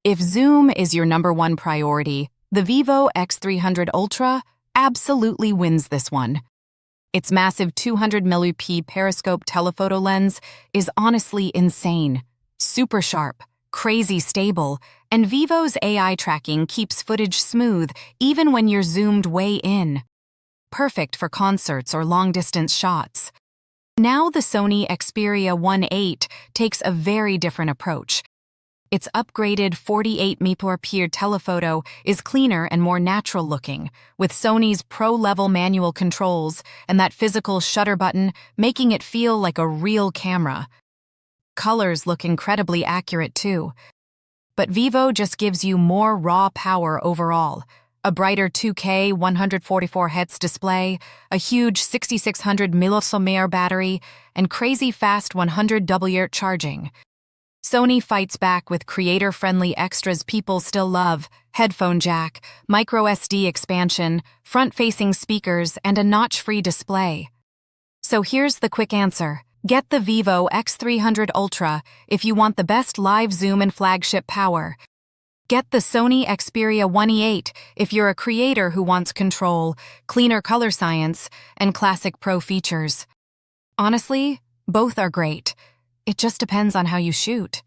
If zoom is your #1 priority, the Vivo X300 Ultra absolutely wins this one. Its massive 200mm periscope telephoto lens is honestly insane, super sharp, crazy stable, and Vivo's AI tracking keeps footage smooth even when you're zoomed way in. Perfect for concerts or long-distance shots. Now the Sony Xperia VIII takes a very different approach. Its upgraded 48MP telephoto is cleaner and more natural-looking, with Sony's pro-level manual controls and that physical shutter button making it feel like a real camera. Colors look incredibly accurate too. But Vivo just gives you more raw power overall. A brighter 2K 144Hz display, a huge 6600 mAh battery, and crazy fast 100W charging. Sony fights back with creator-friendly extras people still love: headphone jack, microSD expansion, front-facing speakers, and a notch-free display. So here's the quick answer. Get the Vivo X300 Ultra if you want the best live zoom and flagship power. Get the Sony Xperia VIII if you're a creator who wants control, cleaner color science, and classic pro features. Honestly, both are great. It just depends on how you shoot.